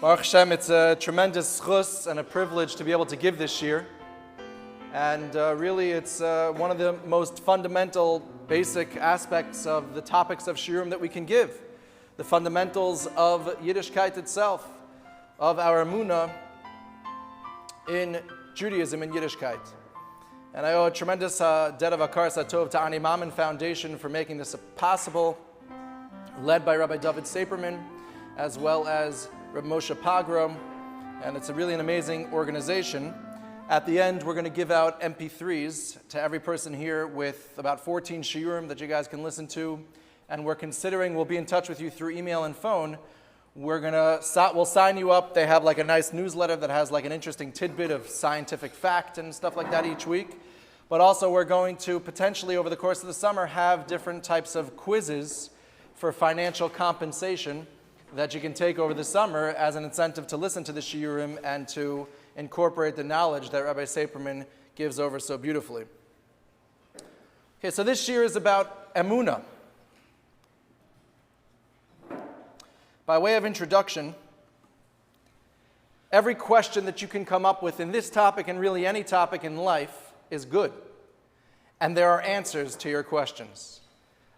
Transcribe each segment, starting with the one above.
Baruch Hashem, it's a tremendous chus and a privilege to be able to give this year. And really, it's one of the most fundamental, basic aspects of the topics of shiurim that we can give. The fundamentals of Yiddishkeit itself, of our Emunah in Judaism and Yiddishkeit. And I owe a tremendous debt of Akar Satov to Ani Maamin Foundation for making this possible, led by Rabbi David Saperman, as well as Rabbi Moshe Pogrom, and it's really an amazing organization. At the end, we're going to give out MP3s to every person here with about 14 shiurim that you guys can listen to, and we'll be in touch with you through email and phone. We'll sign you up. They have like a nice newsletter that has like an interesting tidbit of scientific fact and stuff like that each week. But also we're going to potentially over the course of the summer have different types of quizzes for financial compensation that you can take over the summer as an incentive to listen to the shiurim and to incorporate the knowledge that Rabbi Saperman gives over so beautifully. Okay, so this shiur is about Emunah. By way of introduction, every question that you can come up with in this topic and really any topic in life is good. And there are answers to your questions.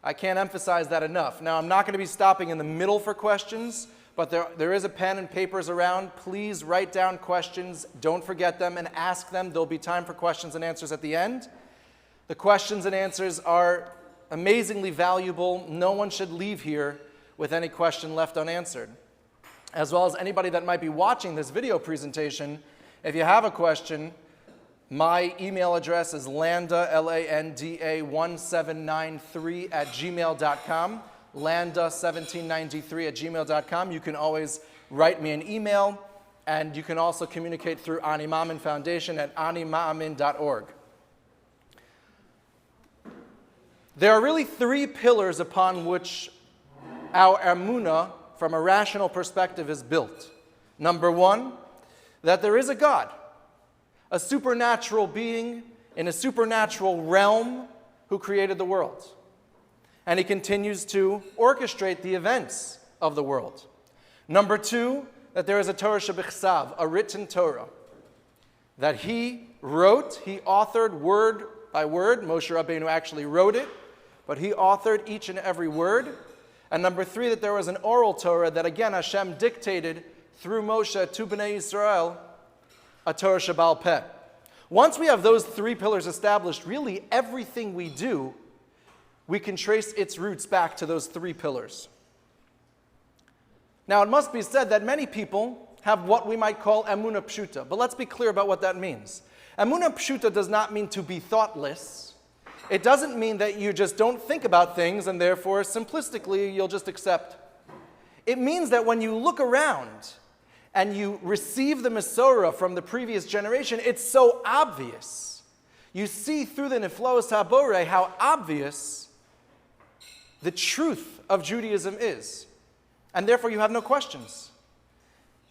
I can't emphasize that enough. Now, I'm not going to be stopping in the middle for questions, but there is a pen and papers around. Please write down questions. Don't forget them and ask them. There'll be time for questions and answers at the end. The questions and answers are amazingly valuable. No one should leave here with any question left unanswered. As well as anybody that might be watching this video presentation, if you have a question, my email address is landa, Landa 1793 at gmail.com, landa1793 at gmail.com. You can always write me an email, and you can also communicate through Ani Maamin Foundation at animaamin.org. There are really three pillars upon which our Emunah, from a rational perspective, is built. Number one, that there is a God, a supernatural being in a supernatural realm who created the world. And he continues to orchestrate the events of the world. Number two, that there is a Torah shebichsav, a written Torah, that he wrote, he authored word by word. Moshe Rabbeinu actually wrote it, but he authored each and every word. And number three, that there was an oral Torah that again Hashem dictated through Moshe to Bnei Yisrael, a Torah Sheba'al Peh. Once we have those three pillars established, really everything we do, we can trace its roots back to those three pillars. Now, it must be said that many people have what we might call Emunah Pshuta, but let's be clear about what that means. Emunah Pshuta does not mean to be thoughtless. It doesn't mean that you just don't think about things and therefore simplistically you'll just accept. It means that when you look around and you receive the Mesorah from the previous generation, it's so obvious. You see through the Niflaos HaBoreh how obvious the truth of Judaism is. And therefore you have no questions.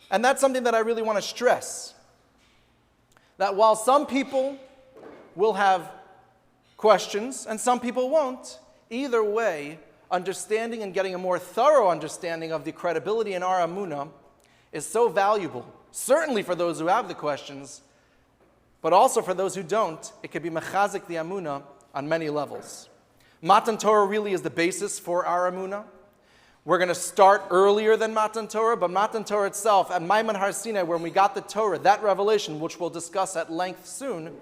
And that's something that I really want to stress. That while some people will have questions and some people won't, either way, understanding and getting a more thorough understanding of the credibility in our Emunah is so valuable, certainly for those who have the questions, but also for those who don't. It could be mechazik the Emunah on many levels. Matan Torah really is the basis for our Emunah. We're going to start earlier than Matan Torah, but Matan Torah itself, at Maimon Har Sinai, when we got the Torah, that revelation, which we'll discuss at length soon,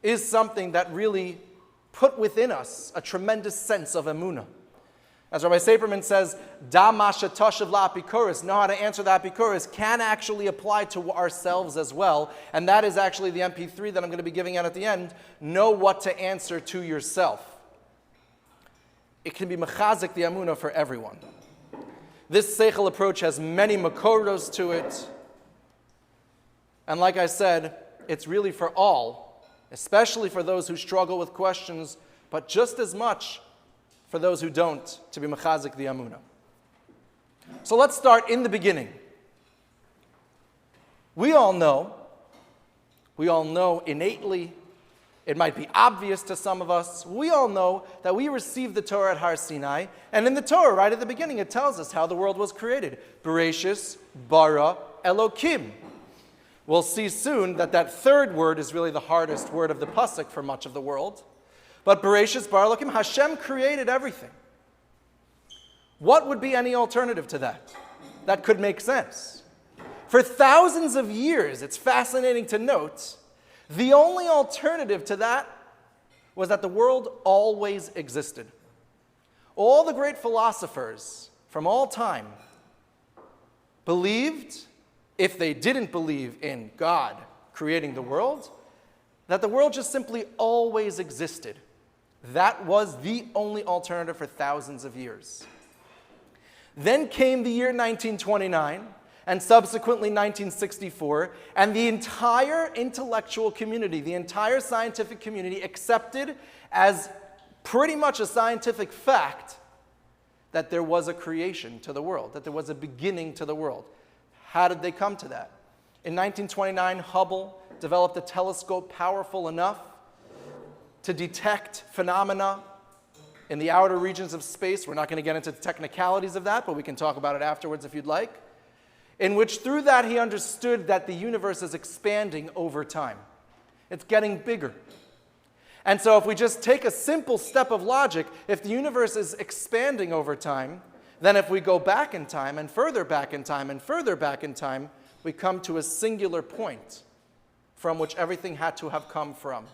is something that really put within us a tremendous sense of Emunah. As Rabbi Saperman says, Da masha tashav la'apikoros, know how to answer the apikoros, can actually apply to ourselves as well. And that is actually the MP3 that I'm going to be giving out at the end. Know what to answer to yourself. It can be mechazik the Emunah for everyone. This seichel approach has many makoros to it. And like I said, it's really for all, especially for those who struggle with questions, but just as much for those who don't, to be mechazik the Emunah. So let's start in the beginning. We all know innately It might be obvious to some of us. We all know that we received the Torah at Har Sinai, and in the Torah, right at the beginning, it tells us how the world was created. Bereshis bara Elokim. We'll see soon that that third word is really the hardest word of the pasuk for much of the world. But Bereshis bara Elokim, Hashem created everything. What would be any alternative to that? That could make sense. For thousands of years, it's fascinating to note, the only alternative to that was that the world always existed. All the great philosophers from all time believed, if they didn't believe in God creating the world, that the world just simply always existed. That was the only alternative for thousands of years. Then came the year 1929, and subsequently 1964, and the entire intellectual community, the entire scientific community accepted as pretty much a scientific fact that there was a creation to the world, that there was a beginning to the world. How did they come to that? In 1929, Hubble developed a telescope powerful enough to detect phenomena in the outer regions of space. We're not going to get into the technicalities of that, but we can talk about it afterwards if you'd like. In which through that he understood that the universe is expanding over time. It's getting bigger. And so if we just take a simple step of logic, if the universe is expanding over time, then if we go back in time and further back in time and further back in time, we come to a singular point from which everything had to have come from.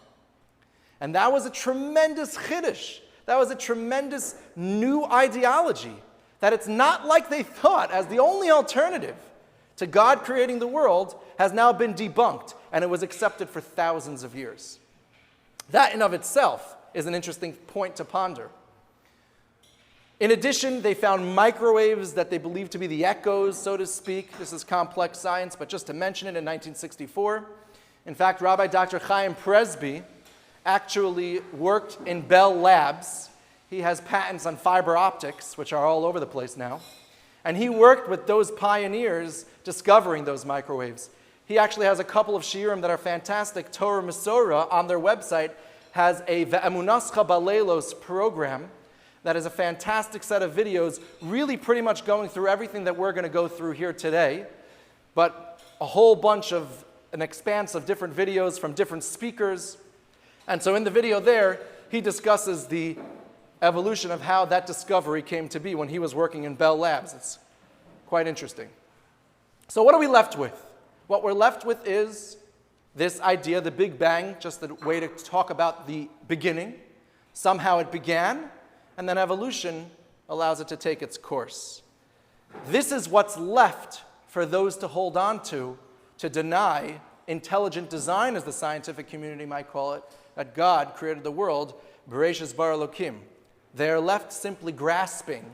And that was a tremendous chiddush. That was a tremendous new ideology. That it's not like they thought as the only alternative to God creating the world has now been debunked, and it was accepted for thousands of years. That in of itself is an interesting point to ponder. In addition, they found microwaves that they believed to be the echoes, so to speak. This is complex science, but just to mention it, in 1964, in fact, Rabbi Dr. Chaim Presby actually worked in Bell Labs. He has patents on fiber optics, which are all over the place now. And he worked with those pioneers discovering those microwaves. He actually has a couple of shiurim that are fantastic. Torah Mesorah on their website has a Ve'emunascha Balelos program that is a fantastic set of videos, really pretty much going through everything that we're going to go through here today, but a whole bunch of an expanse of different videos from different speakers. And so in the video there, he discusses the evolution of how that discovery came to be when he was working in Bell Labs. It's quite interesting. So what are we left with? What we're left with is this idea, the Big Bang, just a way to talk about the beginning. Somehow it began, and then evolution allows it to take its course. This is what's left for those to hold on to deny intelligent design, as the scientific community might call it, that God created the world, Bereshis bara Elokim. They are left simply grasping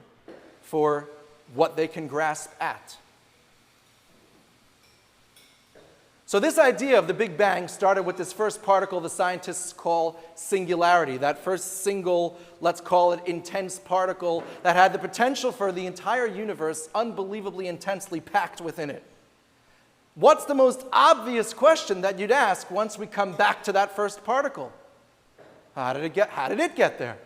for what they can grasp at. So this idea of the Big Bang started with this first particle the scientists call singularity, that first single, let's call it intense particle that had the potential for the entire universe unbelievably intensely packed within it. What's the most obvious question that you'd ask once we come back to that first particle? How did it get there?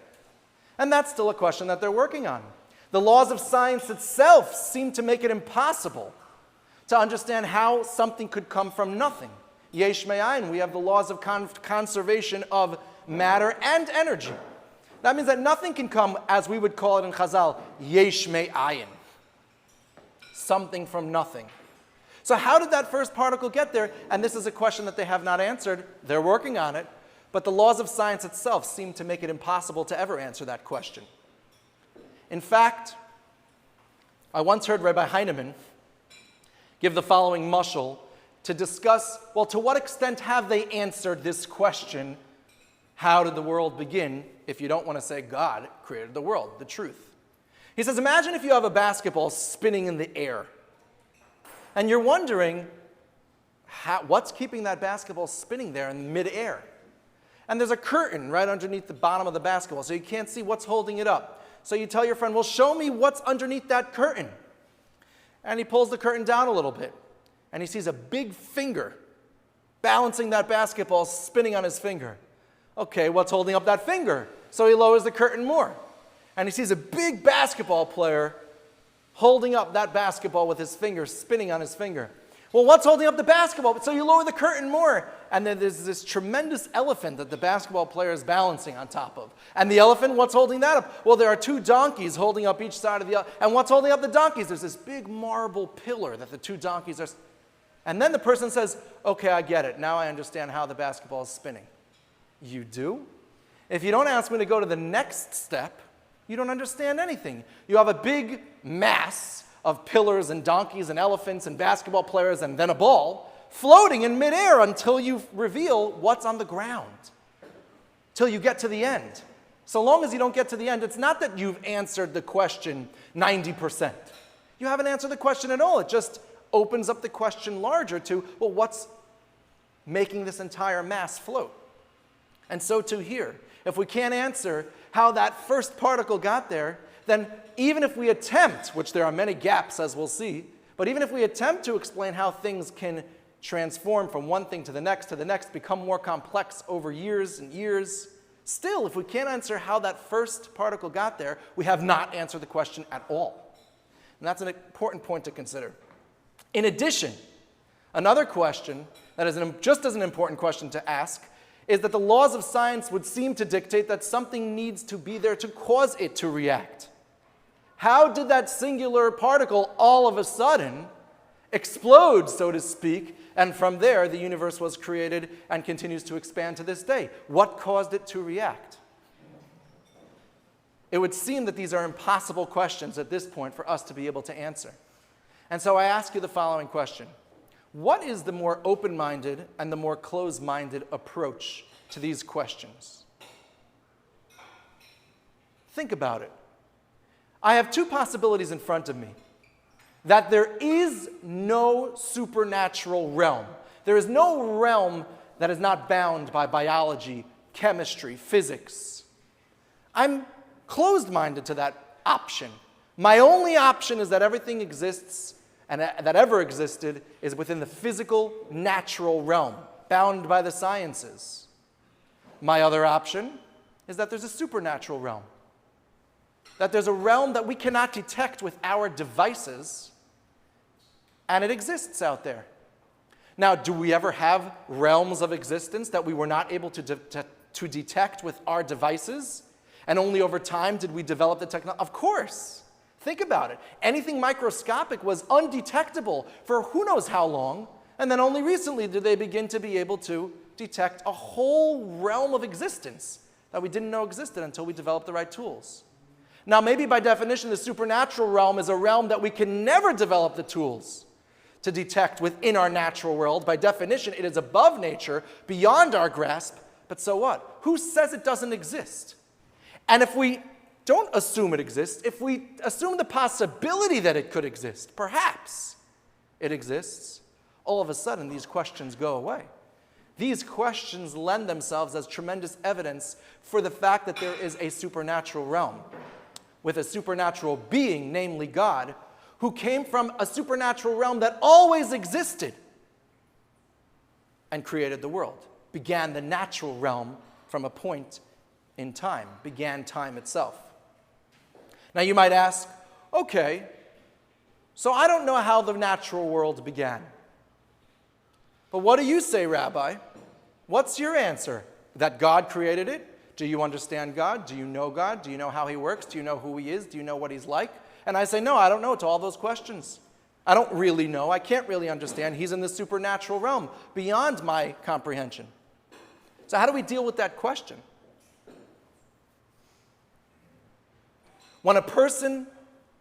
And that's still a question that they're working on. The laws of science itself seem to make it impossible to understand how something could come from nothing. Yesh me'ayin, we have the laws of conservation of matter and energy. That means that nothing can come, as we would call it in Chazal, yesh me'ayin. Something from nothing. So how did that first particle get there? And this is a question that they have not answered. They're working on it. But the laws of science itself seem to make it impossible to ever answer that question. In fact, I once heard Rabbi Heinemann give the following mashal to discuss, well, to what extent have they answered this question, how did the world begin, if you don't want to say God created the world, the truth. He says, imagine if you have a basketball spinning in the air, and you're wondering, what's keeping that basketball spinning there in midair? And there's a curtain right underneath the bottom of the basketball, so you can't see what's holding it up. So you tell your friend, well, show me what's underneath that curtain. And he pulls the curtain down a little bit, and he sees a big finger balancing that basketball, spinning on his finger. Okay, what's holding up that finger? So he lowers the curtain more. And he sees a big basketball player holding up that basketball with his finger, spinning on his finger. Well, what's holding up the basketball? So you lower the curtain more. And then there's this tremendous elephant that the basketball player is balancing on top of. And the elephant, what's holding that up? Well, there are two donkeys holding up each side of the elephant. And what's holding up the donkeys? There's this big marble pillar that the two donkeys are. And then the person says, okay, I get it. Now I understand how the basketball is spinning. You do? If you don't ask me to go to the next step, you don't understand anything. You have a big mass of pillars and donkeys and elephants and basketball players and then a ball floating in midair until you reveal what's on the ground, till you get to the end. So long as you don't get to the end, it's not that you've answered the question 90%. You haven't answered the question at all. It just opens up the question larger to, well, what's making this entire mass float? And so too here. If we can't answer how that first particle got there, then even if we attempt, which there are many gaps as we'll see, but even if we attempt to explain how things can transform from one thing to the next, become more complex over years and years, still, if we can't answer how that first particle got there, we have not answered the question at all. And that's an important point to consider. In addition, another question that is just as an important question to ask is that the laws of science would seem to dictate that something needs to be there to cause it to react. How did that singular particle all of a sudden explode, so to speak, and from there the universe was created and continues to expand to this day? What caused it to react? It would seem that these are impossible questions at this point for us to be able to answer. And so I ask you the following question. What is the more open-minded and the more closed-minded approach to these questions? Think about it. I have two possibilities in front of me. That there is no supernatural realm. There is no realm that is not bound by biology, chemistry, physics. I'm closed-minded to that option. My only option is that everything exists and that ever existed is within the physical, natural realm, bound by the sciences. My other option is that there's a supernatural realm. That there's a realm that we cannot detect with our devices, and it exists out there. Now, do we ever have realms of existence that we were not able to detect with our devices? And only over time did we develop the technology? Of course. Think about it. Anything microscopic was undetectable for who knows how long, and then only recently did they begin to be able to detect a whole realm of existence that we didn't know existed until we developed the right tools. Now, maybe by definition, the supernatural realm is a realm that we can never develop the tools to detect within our natural world. By definition, it is above nature, beyond our grasp, but so what? Who says it doesn't exist? And if we don't assume it exists, if we assume the possibility that it could exist, perhaps it exists, all of a sudden these questions go away. These questions lend themselves as tremendous evidence for the fact that there is a supernatural realm with a supernatural being, namely God, who came from a supernatural realm that always existed and created the world, began the natural realm from a point in time, began time itself. Now you might ask, okay, so I don't know how the natural world began. But what do you say, Rabbi? What's your answer? That God created it? Do you understand God? Do you know God? Do you know how He works? Do you know who He is? Do you know what He's like? And I say, no, I don't know to all those questions. I don't really know. I can't really understand. He's in the supernatural realm, beyond my comprehension. So how do we deal with that question? When a person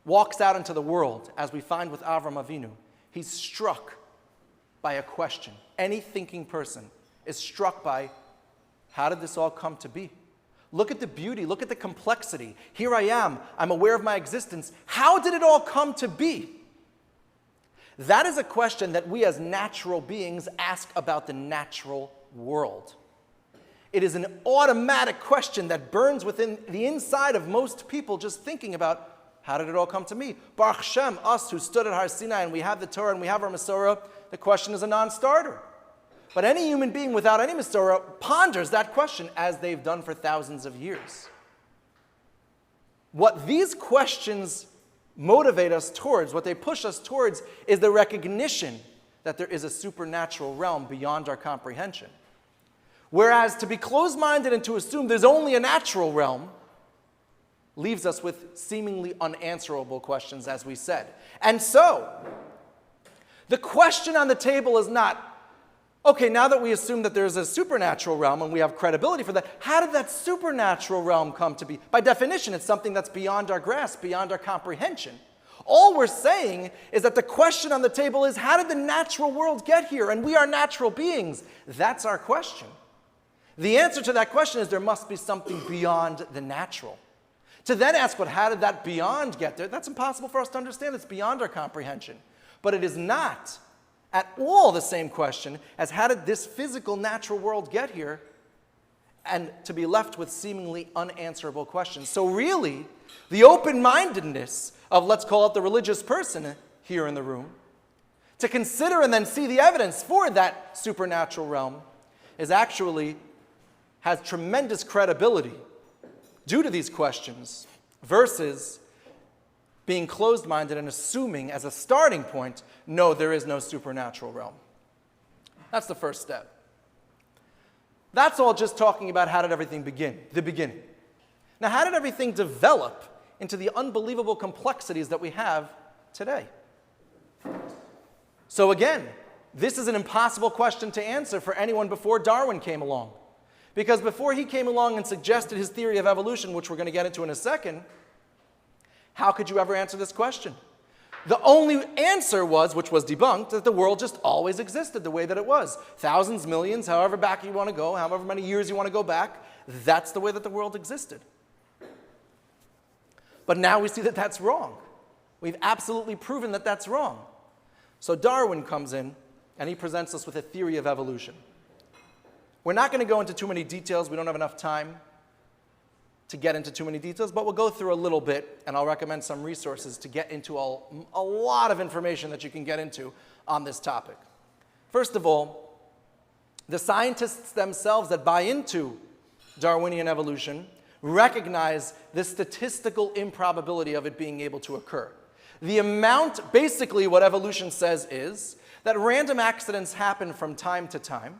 walks out into the world, as we find with Avram Avinu, he's struck by a question. Any thinking person is struck by, how did this all come to be? Look at the beauty, look at the complexity. Here I am, I'm aware of my existence. How did it all come to be? That is a question that we as natural beings ask about the natural world. It is an automatic question that burns within the inside of most people just thinking about, how did it all come to me? Baruch Shem, us who stood at Har Sinai and we have the Torah and we have our Masorah, the question is a non-starter. But any human being without any Masorah ponders that question as they've done for thousands of years. What these questions motivate us towards, what they push us towards, is the recognition that there is a supernatural realm beyond our comprehension. Whereas to be closed-minded and to assume there's only a natural realm leaves us with seemingly unanswerable questions, as we said. And so, the question on the table is not, okay, now that we assume that there's a supernatural realm and we have credibility for that, how did that supernatural realm come to be? By definition, it's something that's beyond our grasp, beyond our comprehension. All we're saying is that the question on the table is, how did the natural world get here? And we are natural beings. That's our question. The answer to that question is there must be something beyond the natural. To then ask, but how did that beyond get there? That's impossible for us to understand. It's beyond our comprehension. But it is not at all the same question as how did this physical natural world get here, and to be left with seemingly unanswerable questions. So really, the open-mindedness of, let's call it the religious person here in the room, to consider and then see the evidence for that supernatural realm is actually has tremendous credibility due to these questions versus being closed-minded and assuming as a starting point, no, there is no supernatural realm. That's the first step. That's all just talking about how did everything begin, the beginning. Now, how did everything develop into the unbelievable complexities that we have today? So again, this is an impossible question to answer for anyone before Darwin came along. Because before he came along and suggested his theory of evolution, which we're going to get into in a second, how could you ever answer this question? The only answer was, which was debunked, that the world just always existed the way that it was. Thousands, millions, however back you want to go, however many years you want to go back, that's the way that the world existed. But now we see that that's wrong. We've absolutely proven that that's wrong. So Darwin comes in and he presents us with a theory of evolution. We're not going to go into too many details. We don't have enough time to get into too many details, but we'll go through a little bit, and I'll recommend some resources to get into a lot of information that you can get into on this topic. First of all, the scientists themselves that buy into Darwinian evolution recognize the statistical improbability of it being able to occur. The amount, basically what evolution says is that random accidents happen from time to time.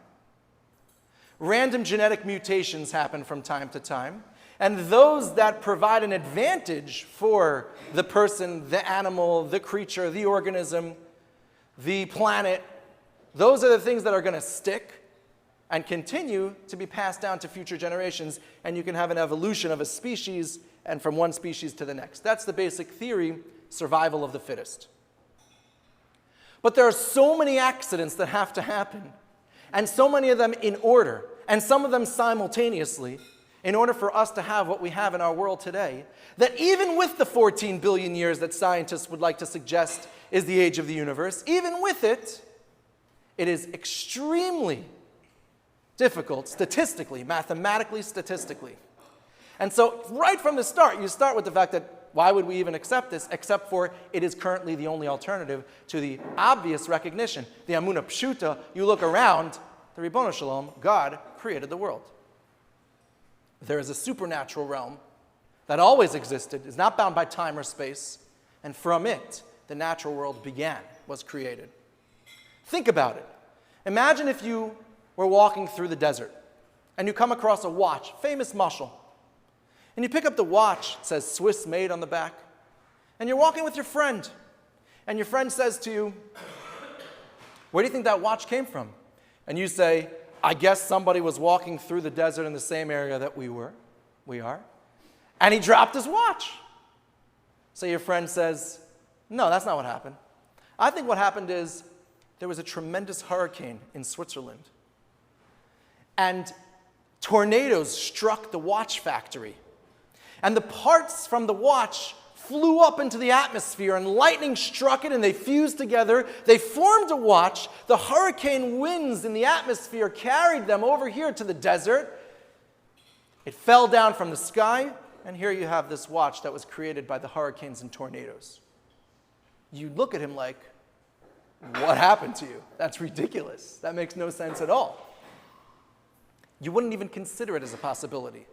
Random genetic mutations happen from time to time, and those that provide an advantage for the person, the animal, the creature, the organism, the planet, those are the things that are going to stick and continue to be passed down to future generations, and you can have an evolution of a species and from one species to the next. That's the basic theory, survival of the fittest. But there are so many accidents that have to happen, and so many of them in order, and some of them simultaneously, in order for us to have what we have in our world today, that even with the 14 billion years that scientists would like to suggest is the age of the universe, even with it, it is extremely difficult statistically, mathematically, statistically. And so right from the start, you start with the fact that why would we even accept this, except for it is currently the only alternative to the obvious recognition, the Emuna Pshuta. You look around, the Ribbono Shalom, God created the world. There is a supernatural realm that always existed, is not bound by time or space, and from it, the natural world began, was created. Think about it. Imagine if you were walking through the desert, and you come across a watch, famous mashal, and you pick up the watch, it says Swiss made on the back, and you're walking with your friend, and your friend says to you, where do you think that watch came from? And you say, I guess somebody was walking through the desert in the same area that we are, and he dropped his watch. So your friend says, no, that's not what happened. I think what happened is there was a tremendous hurricane in Switzerland, and tornadoes struck the watch factory, and the parts from the watch flew up into the atmosphere, and lightning struck it, and they fused together. They formed a watch. The hurricane winds in the atmosphere carried them over here to the desert. It fell down from the sky, and here you have this watch that was created by the hurricanes and tornadoes. You look at him like, What happened to you? That's ridiculous. That makes no sense at all. You wouldn't even consider it as a possibility.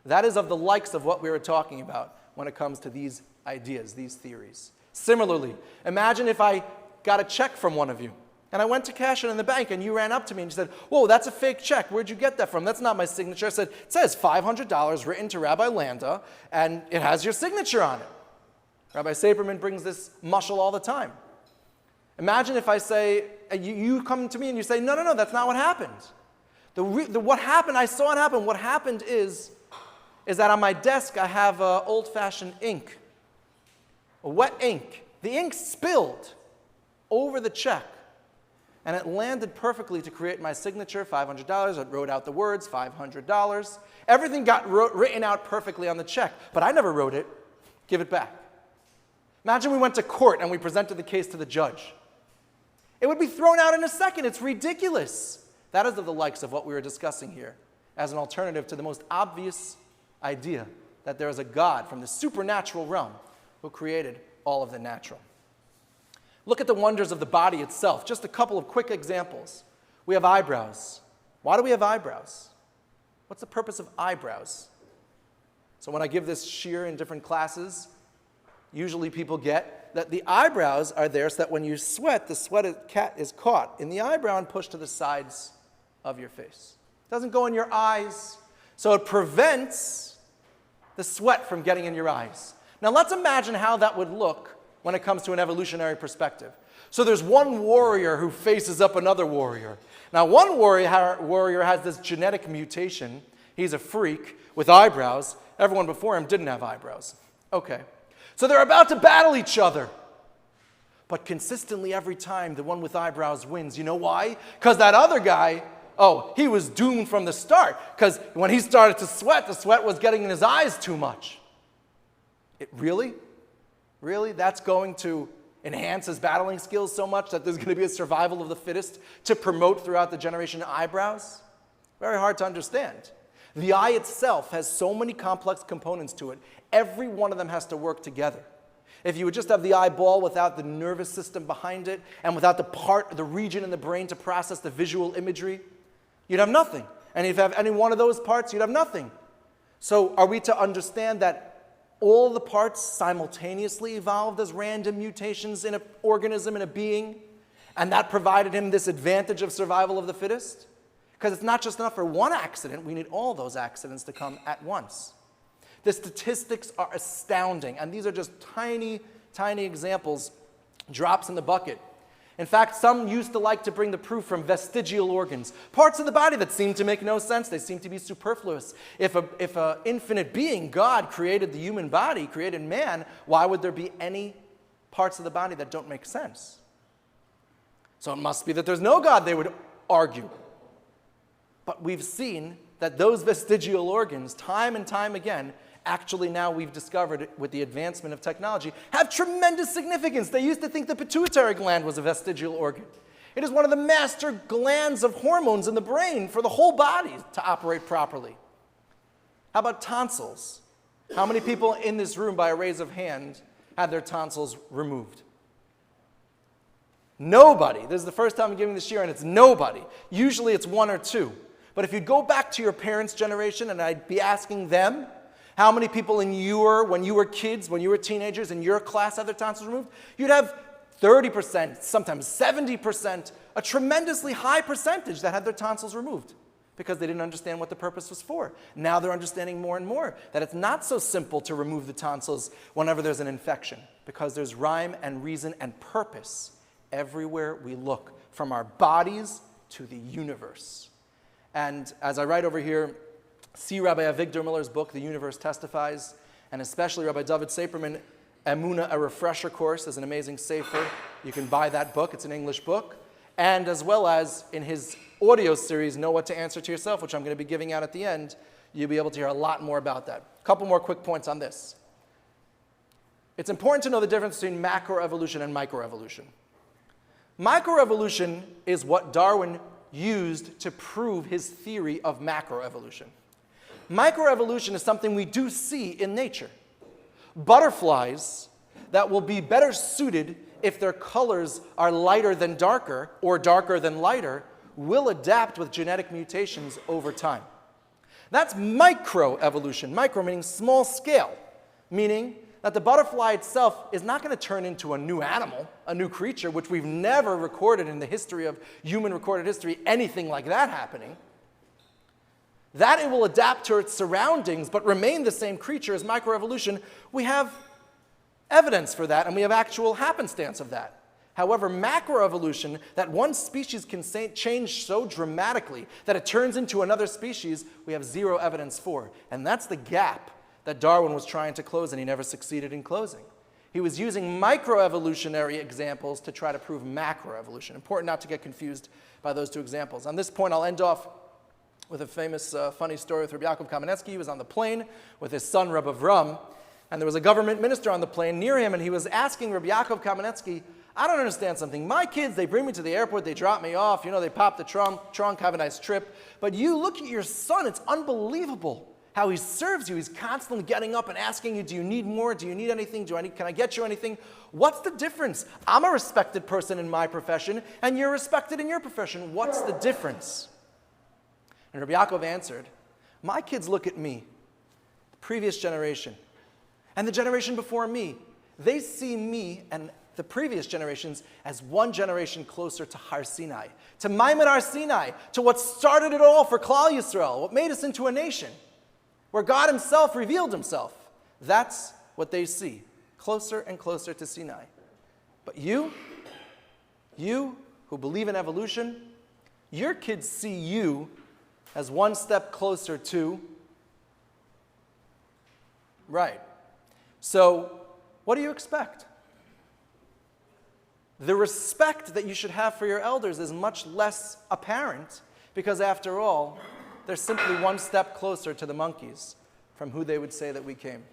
That is of the likes of what we were talking about when it comes to these ideas, these theories. Similarly, imagine if I got a check from one of you, and I went to cash it in the bank, and you ran up to me and you said, "Whoa, that's a fake check. Where'd you get that from? That's not my signature." I said, "It says $500 written to Rabbi Landa, and it has your signature on it." Rabbi Saperman brings this mushal all the time. Imagine if I say, you come to me and you say, no, that's not what happened. What happened, I saw it happen. What happened is that on my desk I have old-fashioned ink, a wet ink. The ink spilled over the check, and it landed perfectly to create my signature, $500. It wrote out the words, $500. Everything got written out perfectly on the check, but I never wrote it. Give it back. Imagine we went to court and we presented the case to the judge. It would be thrown out in a second. It's ridiculous. That is of the likes of what we were discussing here as an alternative to the most obvious idea that there is a God from the supernatural realm who created all of the natural. Look at the wonders of the body itself. Just a couple of quick examples. We have eyebrows. Why do we have eyebrows? What's the purpose of eyebrows? So when I give this shiur in different classes, usually people get that the eyebrows are there so that when you sweat, the sweat is caught in the eyebrow and pushed to the sides of your face. It doesn't go in your eyes, so it prevents the sweat from getting in your eyes. Now let's imagine how that would look when it comes to an evolutionary perspective. So there's one warrior who faces up another warrior. Now one warrior has this genetic mutation. He's a freak with eyebrows. Everyone before him didn't have eyebrows. Okay. So they're about to battle each other. But consistently every time, the one with eyebrows wins. You know why? Because that other guy, he was doomed from the start. Because when he started to sweat, the sweat was getting in his eyes too much. Really? Really? That's going to enhance his battling skills so much that there's going to be a survival of the fittest to promote throughout the generation eyebrows? Very hard to understand. The eye itself has so many complex components to it. Every one of them has to work together. If you would just have the eyeball without the nervous system behind it and without the region in the brain to process the visual imagery, you'd have nothing. And if you have any one of those parts, you'd have nothing. So are we to understand that all the parts simultaneously evolved as random mutations in an organism, in a being, and that provided him this advantage of survival of the fittest? Because it's not just enough for one accident, we need all those accidents to come at once. The statistics are astounding, and these are just tiny, tiny examples, drops in the bucket. In fact, some used to like to bring the proof from vestigial organs, parts of the body that seem to make no sense, they seem to be superfluous. If an infinite being, God, created the human body, created man, why would there be any parts of the body that don't make sense? So it must be that there's no God, they would argue. But we've seen that those vestigial organs, time and time again, actually now we've discovered with the advancement of technology, have tremendous significance. They used to think the pituitary gland was a vestigial organ. It is one of the master glands of hormones in the brain for the whole body to operate properly. How about tonsils? How many people in this room, by a raise of hand, had their tonsils removed? Nobody. This is the first time I'm giving this year, and it's nobody. Usually it's one or two. But if you go back to your parents' generation, and I'd be asking them, how many people when you were kids, when you were teenagers, in your class had their tonsils removed? You'd have 30%, sometimes 70%, a tremendously high percentage that had their tonsils removed because they didn't understand what the purpose was for. Now they're understanding more and more that it's not so simple to remove the tonsils whenever there's an infection, because there's rhyme and reason and purpose everywhere we look, from our bodies to the universe. And as I write over here, see Rabbi Avigdor Miller's book, The Universe Testifies, and especially Rabbi David Saperman, Emuna, a refresher course, is an amazing sefer. You can buy that book. It's an English book. And as well as in his audio series, Know What to Answer to Yourself, which I'm going to be giving out at the end, you'll be able to hear a lot more about that. A couple more quick points on this. It's important to know the difference between macroevolution and microevolution. Microevolution is what Darwin used to prove his theory of macroevolution. Microevolution is something we do see in nature. Butterflies that will be better suited if their colors are lighter than darker or darker than lighter, will adapt with genetic mutations over time. That's microevolution. Micro meaning small scale, meaning that the butterfly itself is not going to turn into a new animal, a new creature, which we've never recorded in the history of human recorded history, anything like that happening. That it will adapt to its surroundings but remain the same creature as microevolution, we have evidence for that, and we have actual happenstance of that. However, macroevolution, that one species can change so dramatically that it turns into another species, we have zero evidence for. And that's the gap that Darwin was trying to close, and he never succeeded in closing. He was using microevolutionary examples to try to prove macroevolution. Important not to get confused by those two examples. On this point, I'll end off with a famous, funny story with Rabbi Yaakov Kamenetsky. He was on the plane with his son, Rabbi Avram, and there was a government minister on the plane near him, and he was asking Rabbi Yaakov Kamenetsky, I don't understand something. My kids, they bring me to the airport, they drop me off, they pop the trunk, have a nice trip. But you look at your son, it's unbelievable how he serves you. He's constantly getting up and asking you, do you need more? Do you need anything? Can I get you anything? What's the difference? I'm a respected person in my profession, and you're respected in your profession. What's the difference? And Rabbi Yaakov answered, my kids look at me, the previous generation, and the generation before me. They see me and the previous generations as one generation closer to Har Sinai, to Maimon Har Sinai, to what started it all for Klal Yisrael, what made us into a nation, where God himself revealed himself. That's what they see, closer and closer to Sinai. But you who believe in evolution, your kids see you as one step closer to, right. So, what do you expect? The respect that you should have for your elders is much less apparent because, after all, they're simply one step closer to the monkeys from who they would say that we came.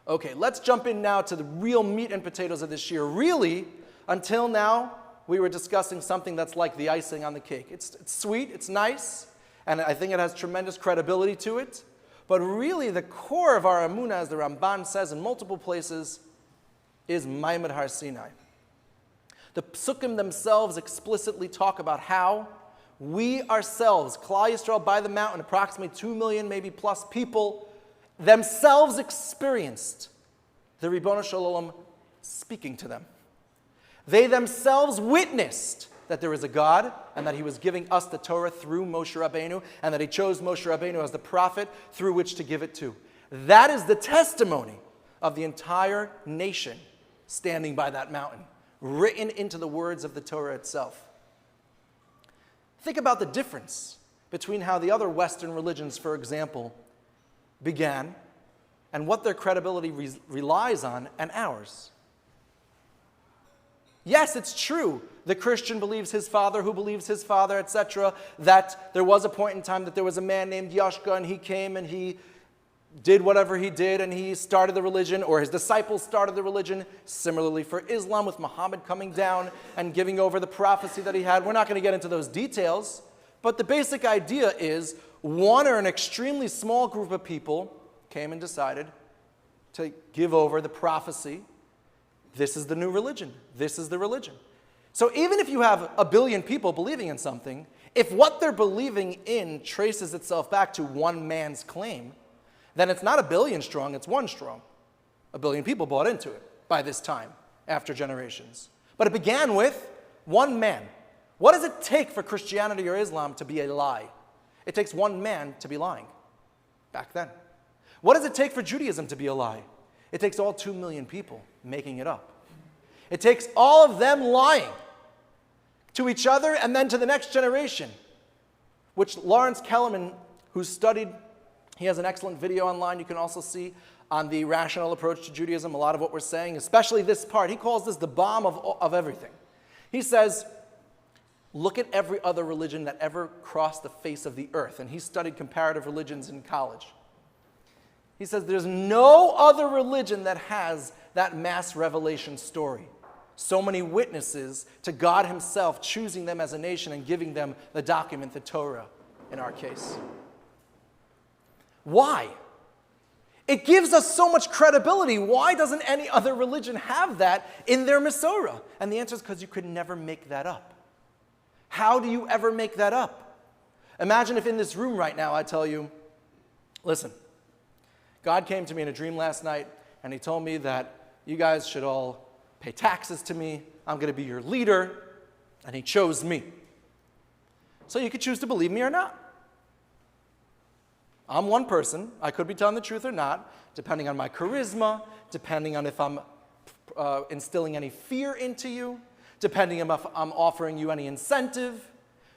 Okay, let's jump in now to the real meat and potatoes of this year. Really, until now, we were discussing something that's like the icing on the cake. It's sweet, it's nice, and I think it has tremendous credibility to it. But really, the core of our Emunah, as the Ramban says in multiple places, is Maimon Har Sinai. The Psukim themselves explicitly talk about how we ourselves, Klal Yisrael by the mountain, approximately 2 million, maybe plus people, themselves experienced the Ribbono Shel Olam speaking to them. They themselves witnessed that there is a God and that he was giving us the Torah through Moshe Rabbeinu and that he chose Moshe Rabbeinu as the prophet through which to give it to. That is the testimony of the entire nation standing by that mountain, written into the words of the Torah itself. Think about the difference between how the other Western religions, for example, began and what their credibility relies on and ours. Yes, it's true. The Christian believes his father, who believes his father, etc., that there was a point in time that there was a man named Yashka, and he came and he did whatever he did, and he started the religion, or his disciples started the religion. Similarly for Islam, with Muhammad coming down and giving over the prophecy that he had. We're not going to get into those details, but the basic idea is one or an extremely small group of people came and decided to give over the prophecy. This is the new religion. This is the religion. So even if you have a billion people believing in something, if what they're believing in traces itself back to one man's claim, then it's not a billion strong, it's one strong. A billion people bought into it by this time, after generations. But it began with one man. What does it take for Christianity or Islam to be a lie? It takes one man to be lying, back then. What does it take for Judaism to be a lie? It takes all 2 million people making it up. It takes all of them lying to each other and then to the next generation, which Lawrence Kellerman, who studied, he has an excellent video online you can also see on the rational approach to Judaism, a lot of what we're saying, especially this part. He calls this the bomb of everything. He says, look at every other religion that ever crossed the face of the earth. And he studied comparative religions in college. He says there's no other religion that has that mass revelation story. So many witnesses to God himself choosing them as a nation and giving them the document, the Torah, in our case. Why? It gives us so much credibility. Why doesn't any other religion have that in their Masorah? And the answer is because you could never make that up. How do you ever make that up? Imagine if in this room right now I tell you, listen, God came to me in a dream last night and he told me that you guys should all pay taxes to me. I'm going to be your leader. And he chose me. So you could choose to believe me or not. I'm one person. I could be telling the truth or not, depending on my charisma, depending on if I'm instilling any fear into you, depending on if I'm offering you any incentive.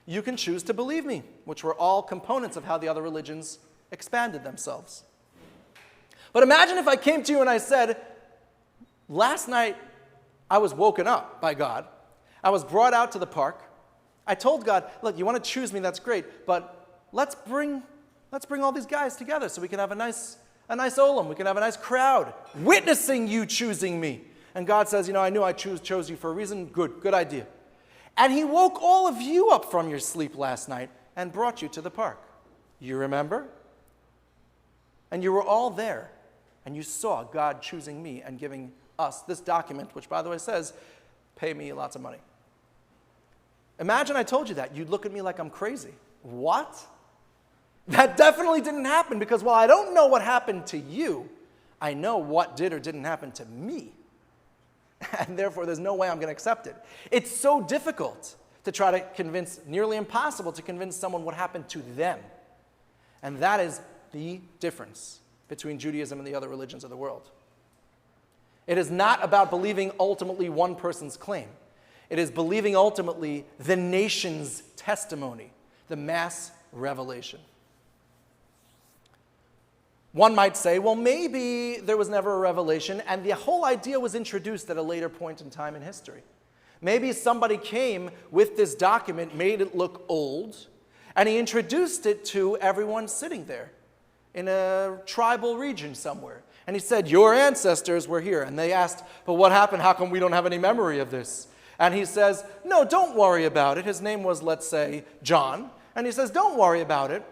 You can choose to believe me, which were all components of how the other religions expanded themselves. But imagine if I came to you and I said, last night I was woken up by God. I was brought out to the park. I told God, look, you want to choose me, that's great, but let's bring all these guys together so we can have a nice olam, we can have a nice crowd witnessing you choosing me. And God says, I knew I chose you for a reason. Good idea. And he woke all of you up from your sleep last night and brought you to the park. You remember? And you were all there, and you saw God choosing me and giving us this document, which, by the way, says, pay me lots of money. Imagine I told you that. You'd look at me like I'm crazy. What? That definitely didn't happen, because while I don't know what happened to you, I know what did or didn't happen to me. And therefore, there's no way I'm going to accept it. It's so difficult to try to convince, nearly impossible to convince someone what happened to them. And that is the difference between Judaism and the other religions of the world. It is not about believing ultimately one person's claim. It is believing ultimately the nation's testimony, the mass revelation. One might say, well, maybe there was never a revelation and the whole idea was introduced at a later point in time in history. Maybe somebody came with this document, made it look old, and he introduced it to everyone sitting there in a tribal region somewhere. And he said, your ancestors were here. And they asked, but what happened? How come we don't have any memory of this? And he says, no, don't worry about it. His name was, let's say, John. And he says, don't worry about it.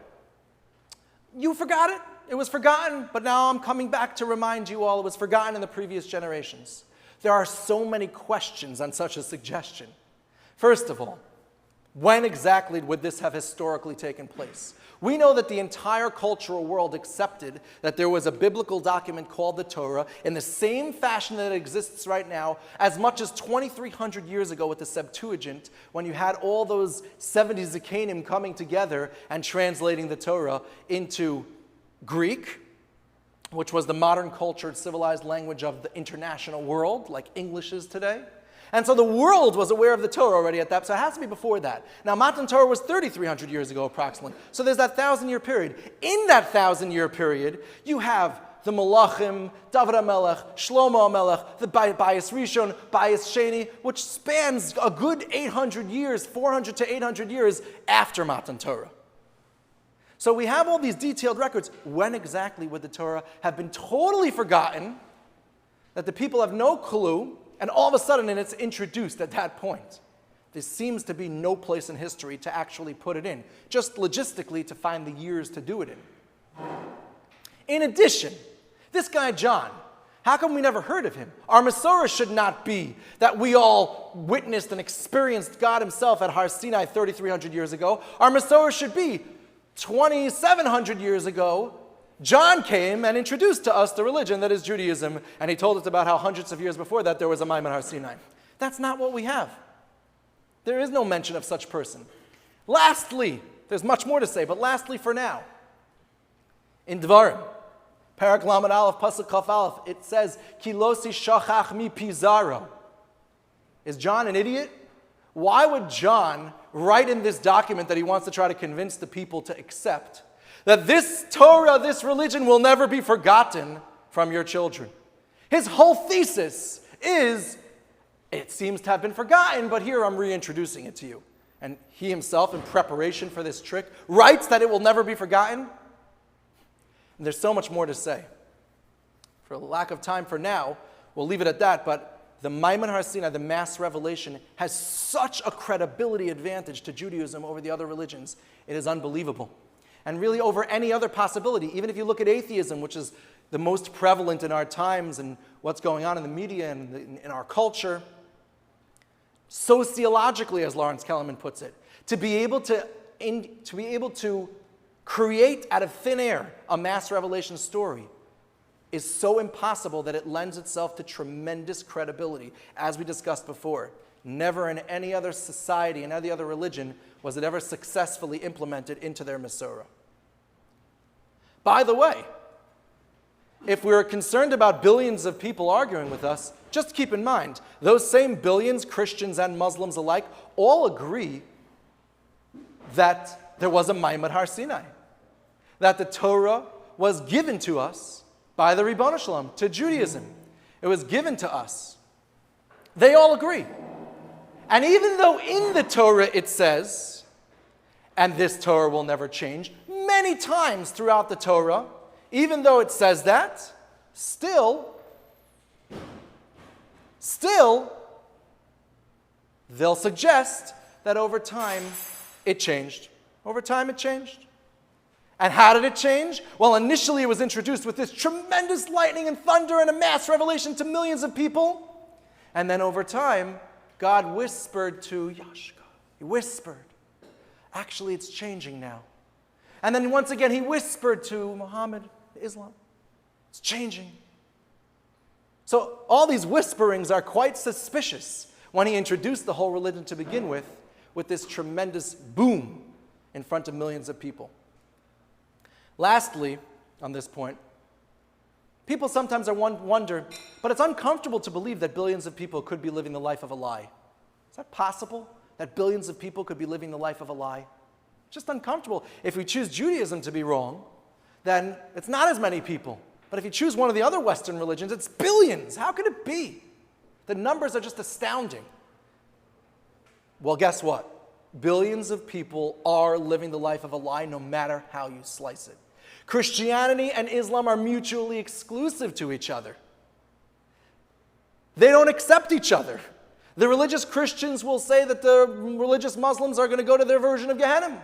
You forgot it. It was forgotten, but now I'm coming back to remind you all it was forgotten in the previous generations. There are so many questions on such a suggestion. First of all, when exactly would this have historically taken place? We know that the entire cultural world accepted that there was a biblical document called the Torah in the same fashion that it exists right now, as much as 2,300 years ago with the Septuagint, when you had all those 70 Zikanim coming together and translating the Torah into Greek, which was the modern cultured civilized language of the international world, like English is today. And so the world was aware of the Torah already at that, so it has to be before that. Now, Matan Torah was 3,300 years ago approximately. So there's that 1,000-year period. In that 1,000-year period, you have the Malachim, David HaMelech, Shlomo HaMelech, the Bayis Rishon, Bayis Sheni, which spans a good 800 years, 400 to 800 years after Matan Torah. So we have all these detailed records. When exactly would the Torah have been totally forgotten, that the people have no clue, and all of a sudden it's introduced at that point? There seems to be no place in history to actually put it in, just logistically to find the years to do it in. In addition, this guy John, how come we never heard of him? Our Masorah should not be that we all witnessed and experienced God himself at Har Sinai 3,300 years ago. Our Masorah should be 2,700 years ago, John came and introduced to us the religion that is Judaism, and he told us about how hundreds of years before that there was a Maimon Har Sinai. That's not what we have. There is no mention of such person. Lastly, there's much more to say, but lastly for now, in Dvarim, Parak Lamed Aleph, Pasuk Kaf Aleph, it says, Ki losi shachach mi pizaro. Is John an idiot? Why would John write in this document that he wants to try to convince the people to accept that this Torah, this religion, will never be forgotten from your children? His whole thesis is, it seems to have been forgotten, but here I'm reintroducing it to you. And he himself, in preparation for this trick, writes that it will never be forgotten. And there's so much more to say. For lack of time for now, we'll leave it at that, but the Maimon Har Sinai, the mass revelation, has such a credibility advantage to Judaism over the other religions. It is unbelievable. And really over any other possibility, even if you look at atheism, which is the most prevalent in our times and what's going on in the media and in our culture. Sociologically, as Lawrence Kellerman puts it, to be able to create out of thin air a mass revelation story is so impossible that it lends itself to tremendous credibility. As we discussed before, never in any other society, in any other religion, was it ever successfully implemented into their Masorah. By the way, if we're concerned about billions of people arguing with us, just keep in mind, those same billions, Christians and Muslims alike, all agree that there was a Maimad Har Sinai, that the Torah was given to us by the Ribono Shalom, to Judaism. It was given to us. They all agree. And even though in the Torah it says, and this Torah will never change, many times throughout the Torah, even though it says that, still, they'll suggest that over time it changed. Over time it changed. And how did it change? Well, initially it was introduced with this tremendous lightning and thunder and a mass revelation to millions of people. And then over time, God whispered to Yashka. He whispered, actually it's changing now. And then once again he whispered to Muhammad, Islam, it's changing. So all these whisperings are quite suspicious when he introduced the whole religion to begin with this tremendous boom in front of millions of people. Lastly, on this point, people sometimes wonder, but it's uncomfortable to believe that billions of people could be living the life of a lie. Is that possible? That billions of people could be living the life of a lie? Just uncomfortable. If we choose Judaism to be wrong, then it's not as many people. But if you choose one of the other Western religions, it's billions. How could it be? The numbers are just astounding. Well, guess what? Billions of people are living the life of a lie no matter how you slice it. Christianity and Islam are mutually exclusive to each other. They don't accept each other. The religious Christians will say that the religious Muslims are going to go to their version of Gehenna,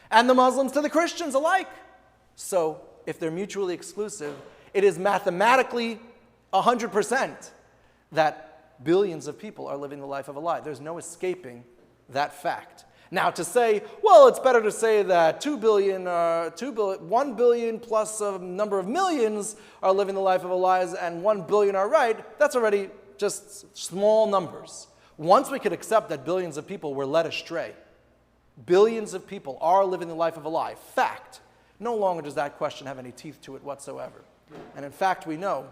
and the Muslims to the Christians alike. So, if they're mutually exclusive, it is mathematically 100% that billions of people are living the life of a lie. There's no escaping that fact. Now, to say, well, it's better to say that 1 billion plus a number of millions are living the life of a lie and 1 billion are right, that's already just small numbers. Once we could accept that billions of people were led astray, billions of people are living the life of a lie, fact, no longer does that question have any teeth to it whatsoever. And in fact, we know,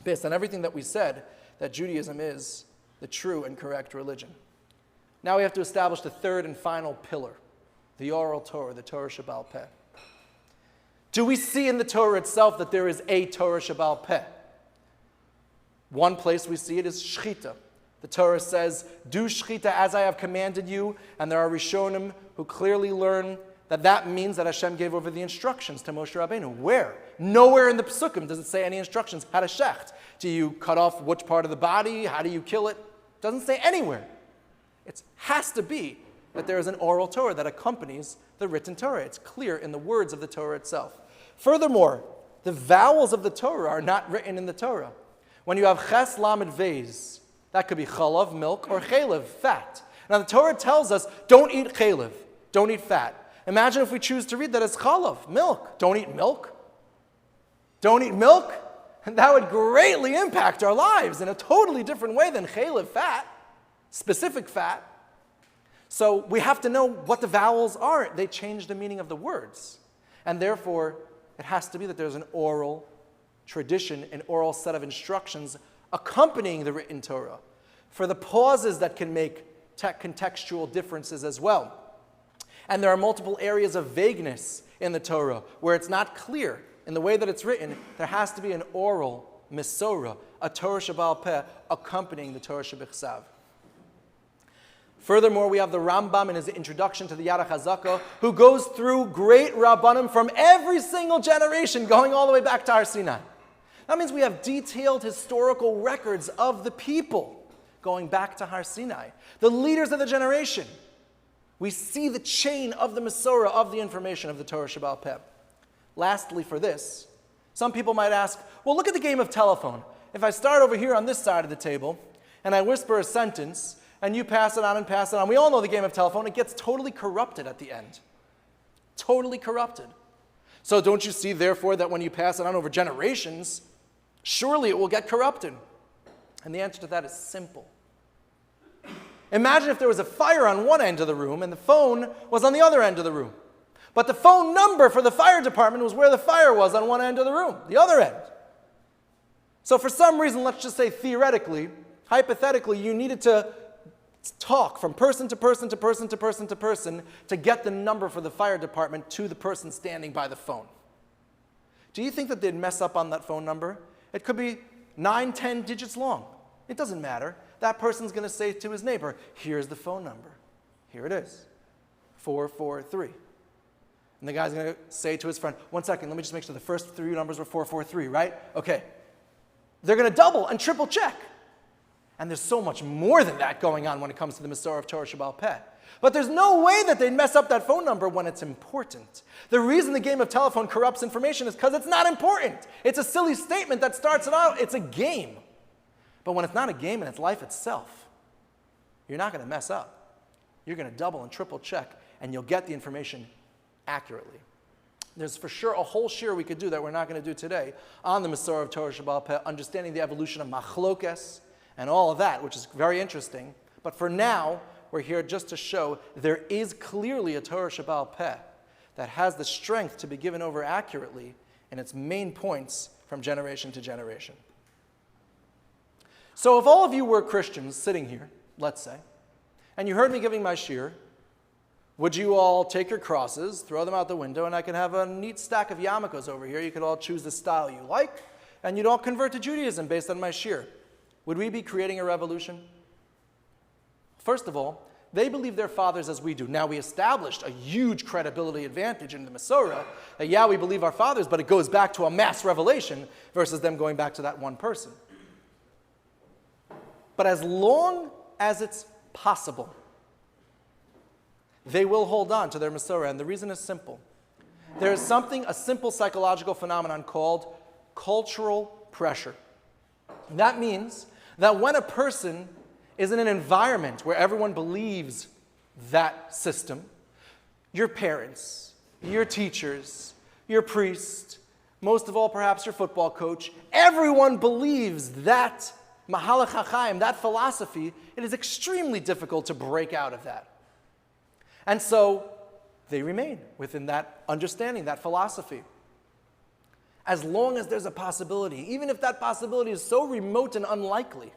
based on everything that we said, that Judaism is the true and correct religion. Now we have to establish the third and final pillar, the oral Torah, the Torah Shebaal Peh. Do we see in the Torah itself that there is a Torah Shebaal Peh? One place we see it is Shechita. The Torah says, do Shechita as I have commanded you, and there are Rishonim who clearly learn that means that Hashem gave over the instructions to Moshe Rabbeinu. Where? Nowhere in the Pesukim does it say any instructions how to shecht. Do you cut off which part of the body? How do you kill it? It doesn't say anywhere. It has to be that there is an oral Torah that accompanies the written Torah. It's clear in the words of the Torah itself. Furthermore, the vowels of the Torah are not written in the Torah. When you have ches, lamed, vez, that could be chalav, milk, or chalev, fat. Now the Torah tells us, don't eat chalev, don't eat fat. Imagine if we choose to read that as chalav, milk. Don't eat milk. Don't eat milk. And that would greatly impact our lives in a totally different way than chalev, fat, specific fat. So we have to know what the vowels are. They change the meaning of the words. And therefore, it has to be that there's an oral tradition, an oral set of instructions accompanying the written Torah for the pauses that can make contextual differences as well. And there are multiple areas of vagueness in the Torah where it's not clear. In the way that it's written, there has to be an oral Masorah, a Torah Shebaal Peh, accompanying the Torah Shebichsav. Furthermore, we have the Rambam in his introduction to the Yad HaChazaka, who goes through great Rabbanim from every single generation, going all the way back to Har Sinai. That means we have detailed historical records of the people going back to Har Sinai, the leaders of the generation. We see the chain of the Masorah, of the information of the Torah Shebaal Peh. Lastly, for this, Some people might ask, well, look at the game of telephone. If I start over here on this side of the table, and I whisper a sentence, and you pass it on and pass it on, we all know the game of telephone, it gets totally corrupted at the end. Totally corrupted. So don't you see, therefore, that when you pass it on over generations, surely it will get corrupted? And the answer to that is simple. Imagine if there was a fire on one end of the room and the phone was on the other end of the room. But the phone number for the fire department was where the fire was on one end of the room, the other end. So for some reason, let's just say theoretically, hypothetically, you needed to talk from person to person to person to person to person to get the number for the fire department to the person standing by the phone. Do you think that they'd mess up on that phone number? It could be 9, 10 digits long. It doesn't matter. That person's going to say to his neighbor, here's the phone number. Here it is, 443. And the guy's going to say to his friend, 1 second, let me just make sure the first 3 numbers were 443, right? Okay. They're going to double and triple check. And there's so much more than that going on when it comes to the Masorah of Torah Sheba'al Peh. But there's no way that they'd mess up that phone number when it's important. The reason the game of telephone corrupts information is because it's not important. It's a silly statement that starts it out. It's a game. But when it's not a game and it's life itself, you're not going to mess up. You're going to double and triple check, and you'll get the information accurately. There's for sure a whole shiur we could do that we're not going to do today on the Masorah of Torah Sheba'al Peh, understanding the evolution of machlokes and all of that, which is very interesting. But for now, we're here just to show there is clearly a Torah Sheba'al Peh that has the strength to be given over accurately in its main points from generation to generation. So if all of you were Christians sitting here, let's say, and you heard me giving my shiur, would you all take your crosses, throw them out the window, and I can have a neat stack of yarmulkes over here. You could all choose the style you like, and you'd all convert to Judaism based on my shiur. Would we be creating a revolution? First of all, they believe their fathers as we do. Now, we established a huge credibility advantage in the Masorah, that yeah, we believe our fathers, but it goes back to a mass revelation versus them going back to that one person. But as long as it's possible, they will hold on to their Masorah, and the reason is simple. There is a simple psychological phenomenon called cultural pressure. And that means that when a person is in an environment where everyone believes that system, your parents, your teachers, your priest, most of all perhaps your football coach, everyone believes that Mahalach HaChaim, that philosophy, it is extremely difficult to break out of that. And so they remain within that understanding, that philosophy. As long as there's a possibility, even if that possibility is so remote and unlikely,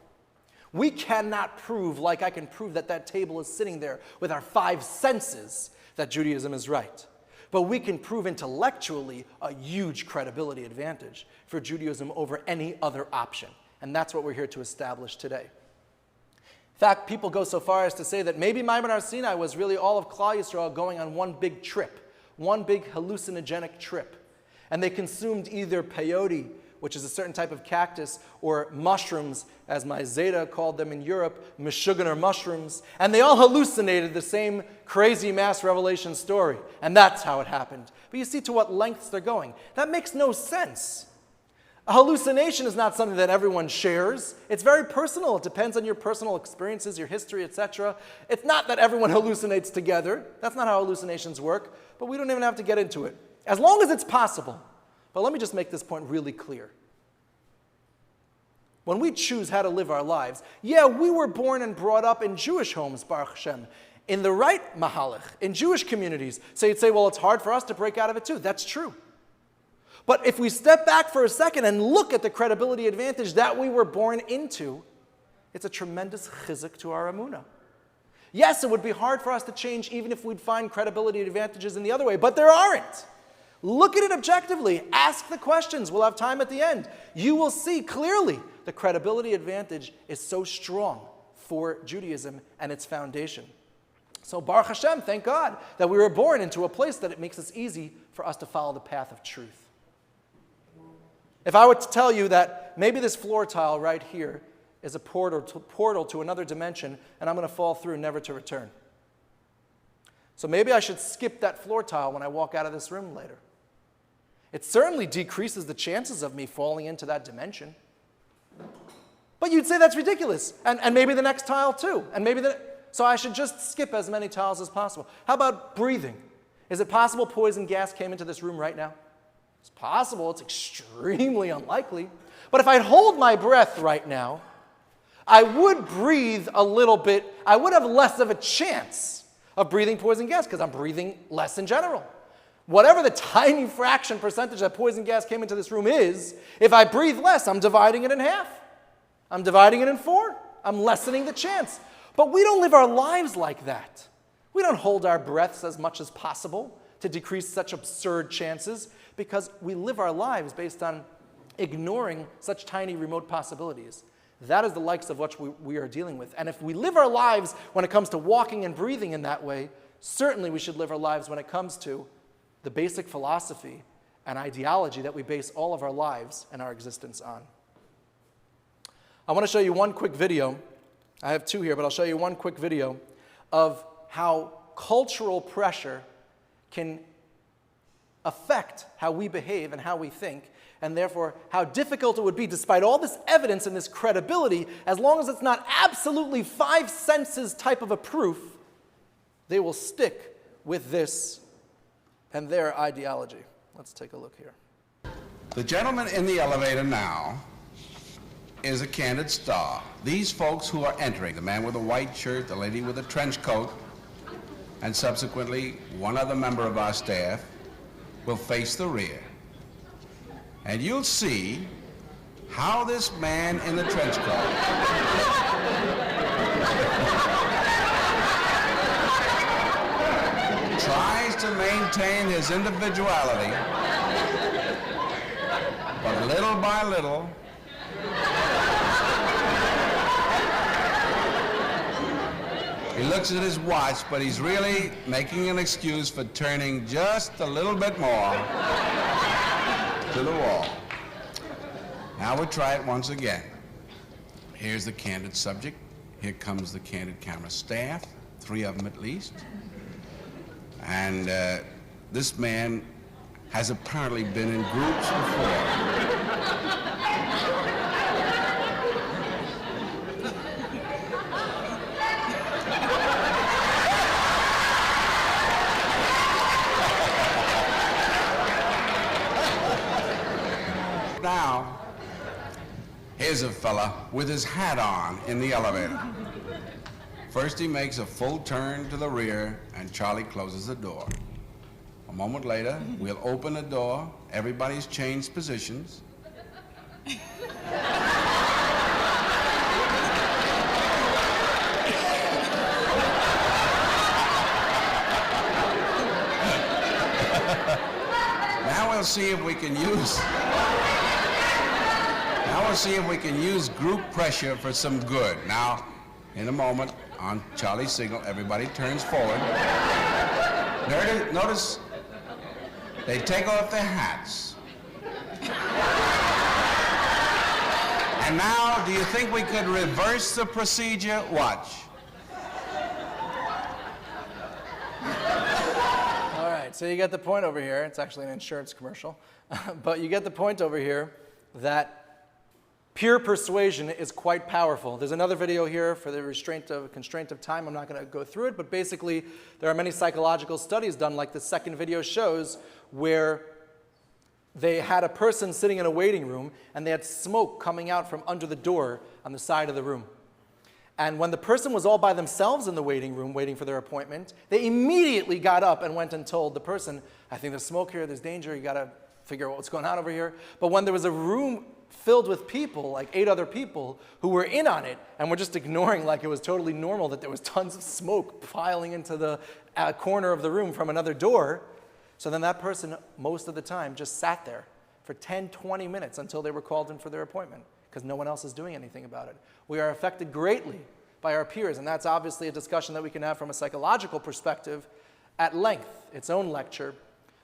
we cannot prove, like I can prove that that table is sitting there with our 5 senses, that Judaism is right. But we can prove intellectually a huge credibility advantage for Judaism over any other option. And that's what we're here to establish today. In fact, people go so far as to say that maybe Maimon Har Sinai was really all of Klal Yisrael going on one big trip, one big hallucinogenic trip. And they consumed either peyote, which is a certain type of cactus, or mushrooms, as my Zeta called them in Europe, Meshuggah mushrooms, and they all hallucinated the same crazy mass revelation story. And that's how it happened. But you see to what lengths they're going. That makes no sense. A hallucination is not something that everyone shares. It's very personal. It depends on your personal experiences, your history, etc. It's not that everyone hallucinates together. That's not how hallucinations work, but we don't even have to get into it. As long as it's possible. But let me just make this point really clear. When we choose how to live our lives, yeah, we were born and brought up in Jewish homes, Baruch Hashem, in the right mahalach, in Jewish communities. So you'd say, well, it's hard for us to break out of it too. That's true. But if we step back for a second and look at the credibility advantage that we were born into, it's a tremendous chizuk to our Emunah. Yes, it would be hard for us to change even if we'd find credibility advantages in the other way, but there aren't. Look at it objectively. Ask the questions. We'll have time at the end. You will see clearly the credibility advantage is so strong for Judaism and its foundation. So Baruch Hashem, thank God that we were born into a place that it makes it easy for us to follow the path of truth. If I were to tell you that maybe this floor tile right here is a portal to another dimension, and I'm going to fall through never to return. So maybe I should skip that floor tile when I walk out of this room later. It certainly decreases the chances of me falling into that dimension. But you'd say that's ridiculous. And maybe the next tile too. So I should just skip as many tiles as possible. How about breathing? Is it possible poison gas came into this room right now? It's possible. It's extremely unlikely. But if I'd hold my breath right now, I would breathe a little bit. I would have less of a chance of breathing poison gas because I'm breathing less in general. Whatever the tiny fraction percentage that poison gas came into this room is, if I breathe less, I'm dividing it in half. I'm dividing it in 4. I'm lessening the chance. But we don't live our lives like that. We don't hold our breaths as much as possible to decrease such absurd chances because we live our lives based on ignoring such tiny remote possibilities. That is the likes of what we are dealing with. And if we live our lives when it comes to walking and breathing in that way, certainly we should live our lives when it comes to the basic philosophy and ideology that we base all of our lives and our existence on. I want to show you one quick video. I have 2 here, but I'll show you one quick video of how cultural pressure can affect how we behave and how we think, and therefore how difficult it would be, despite all this evidence and this credibility, as long as it's not absolutely 5 senses type of a proof, they will stick with this and their ideology. Let's take a look here. The gentleman in the elevator now is a candid star. These folks who are entering, the man with a white shirt, the lady with a trench coat, and subsequently one other member of our staff, will face the rear. And you'll see how this man in the trench coat tries to maintain his individuality, but little by little, he looks at his watch, but he's really making an excuse for turning just a little bit more to the wall. Now we'll try it once again. Here's the candid subject. Here comes the candid camera staff, 3 of them at least. And this man has apparently been in groups before. Now, here's a fella with his hat on in the elevator. First he makes a full turn to the rear and Charlie closes the door. A moment later, we'll open the door, everybody's changed positions. Now we'll see if we can use group pressure for some good. Now, in a moment, on Charlie's signal, everybody turns forward. Notice they take off their hats. And now, do you think we could reverse the procedure? Watch. All right, so you get the point over here. It's actually an insurance commercial. But you get the point over here that peer persuasion is quite powerful. There's another video here for the constraint of time. I'm not going to go through it, but basically there are many psychological studies done, like the second video shows, where they had a person sitting in a waiting room and they had smoke coming out from under the door on the side of the room. And when the person was all by themselves in the waiting room waiting for their appointment, they immediately got up and went and told the person, I think there's smoke here, there's danger, you got to figure out what's going on over here. But when there was a room filled with people, like 8 other people, who were in on it and were just ignoring like it was totally normal that there was tons of smoke piling into the corner of the room from another door, so then that person, most of the time, just sat there for 10, 20 minutes until they were called in for their appointment, because no one else is doing anything about it. We are affected greatly by our peers, and that's obviously a discussion that we can have from a psychological perspective at length, its own lecture.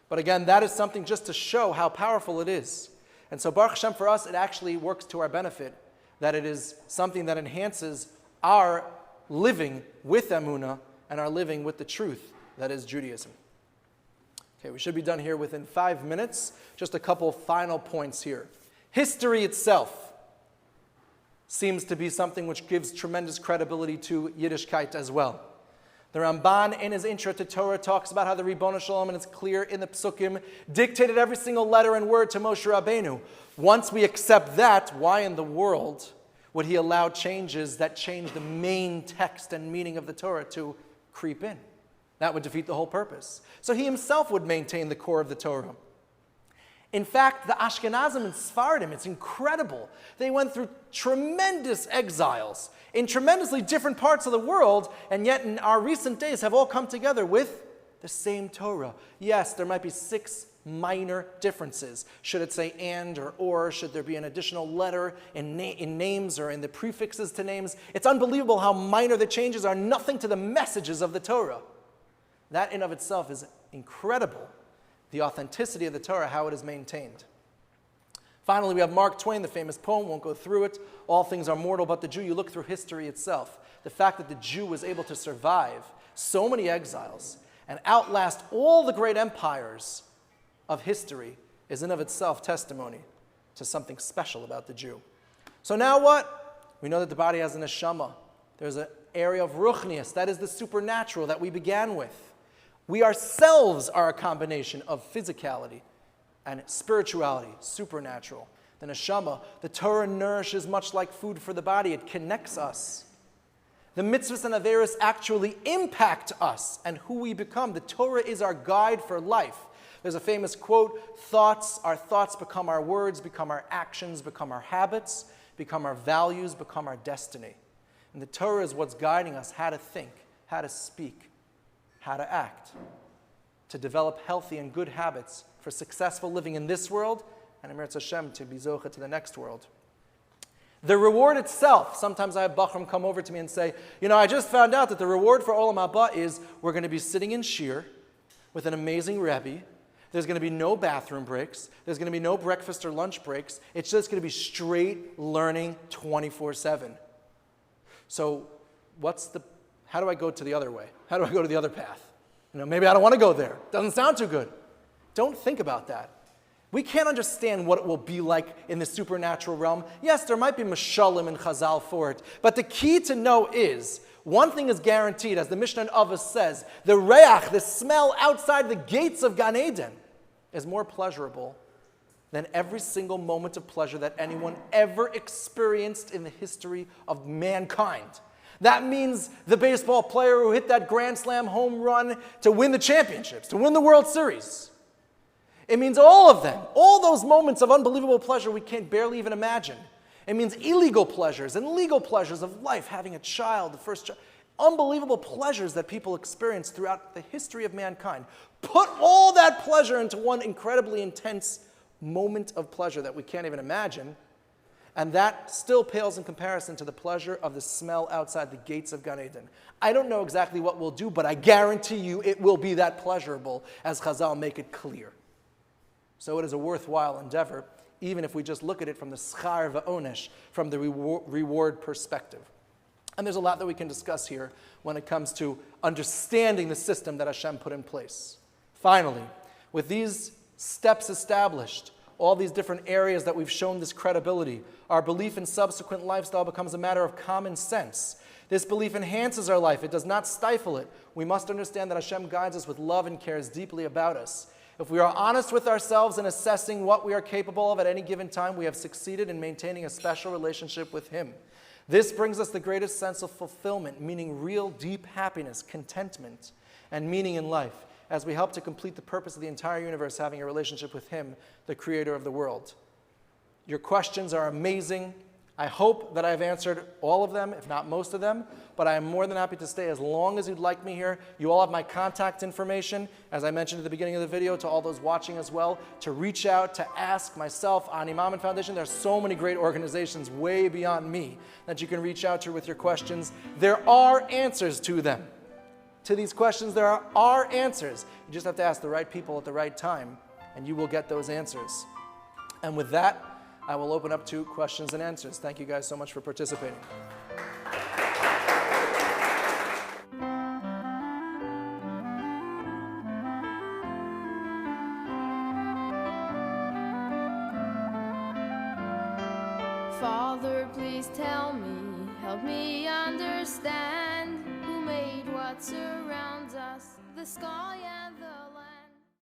But again, that is something just to show how powerful it is. And so Baruch Hashem, for us, it actually works to our benefit, that it is something that enhances our living with Emunah and our living with the truth that is Judaism. Okay, we should be done here within 5 minutes. Just a couple final points here. History itself seems to be something which gives tremendous credibility to Yiddishkeit as well. The Ramban, in his intro to Torah, talks about how the Ribono Shalom, and it's clear in the Psukim, dictated every single letter and word to Moshe Rabbeinu. Once we accept that, why in the world would he allow changes that change the main text and meaning of the Torah to creep in? That would defeat the whole purpose. So he himself would maintain the core of the Torah. In fact, the Ashkenazim and Sephardim, it's incredible. They went through tremendous exiles in tremendously different parts of the world, and yet in our recent days have all come together with the same Torah. Yes, there might be 6 minor differences. Should it say and or? Should there be an additional letter in names or in the prefixes to names? It's unbelievable how minor the changes are, nothing to the messages of the Torah. That in of itself is incredible. The authenticity of the Torah, how it is maintained. Finally, we have Mark Twain, the famous poem, won't go through it. All things are mortal but the Jew. You look through history itself. The fact that the Jew was able to survive so many exiles and outlast all the great empires of history is in of itself testimony to something special about the Jew. So now what? We know that the body has an neshama. There's an area of ruchnius, that is the supernatural that we began with. We ourselves are a combination of physicality and spirituality, supernatural. The neshama, the Torah nourishes much like food for the body. It connects us. The mitzvahs and averos actually impact us and who we become. The Torah is our guide for life. There's a famous quote, our thoughts become our words, become our actions, become our habits, become our values, become our destiny. And the Torah is what's guiding us how to think, how to speak, how to act, to develop healthy and good habits for successful living in this world, and Eretz Hashem to be zocha to the next world. The reward itself, sometimes I have Bachram come over to me and say, I just found out that the reward for Olam Haba is we're going to be sitting in Shir with an amazing Rebbe. There's going to be no bathroom breaks. There's going to be no breakfast or lunch breaks. It's just going to be straight learning 24/7. So how do I go to the other way? How do I go to the other path? Maybe I don't want to go there. Doesn't sound too good. Don't think about that. We can't understand what it will be like in the supernatural realm. Yes, there might be mashalim and chazal for it, but the key to know is, one thing is guaranteed, as the Mishnah in Avos says, the reach, the smell outside the gates of Gan Eden, is more pleasurable than every single moment of pleasure that anyone ever experienced in the history of mankind. That means the baseball player who hit that Grand Slam home run to win the championships, to win the World Series. It means all of them, all those moments of unbelievable pleasure we can't barely even imagine. It means illegal pleasures and legal pleasures of life, having a child, the first child, unbelievable pleasures that people experience throughout the history of mankind. Put all that pleasure into one incredibly intense moment of pleasure that we can't even imagine, and that still pales in comparison to the pleasure of the smell outside the gates of Gan Eden. I don't know exactly what we'll do, but I guarantee you it will be that pleasurable, as Chazal make it clear. So it is a worthwhile endeavor, even if we just look at it from the schar va'onesh, from the reward perspective. And there's a lot that we can discuss here when it comes to understanding the system that Hashem put in place. Finally, with these steps established, all these different areas that we've shown this credibility, our belief in subsequent lifestyle becomes a matter of common sense. This belief enhances our life. It does not stifle it. We must understand that Hashem guides us with love and cares deeply about us. If we are honest with ourselves in assessing what we are capable of at any given time, we have succeeded in maintaining a special relationship with Him. This brings us the greatest sense of fulfillment, meaning real deep happiness, contentment, and meaning in life, as we help to complete the purpose of the entire universe, having a relationship with Him, the Creator of the world. Your questions are amazing. I hope that I've answered all of them, if not most of them, but I am more than happy to stay as long as you'd like me here. You all have my contact information, as I mentioned at the beginning of the video, to all those watching as well, to reach out, to ask myself, Ani Maamin Foundation. There are so many great organizations way beyond me that you can reach out to with your questions. There are answers to them. To these questions, there are answers. You just have to ask the right people at the right time, and you will get those answers. And with that, I will open up to questions and answers. Thank you guys so much for participating. Father, please tell me, help me understand who made what surrounds us, the sky and the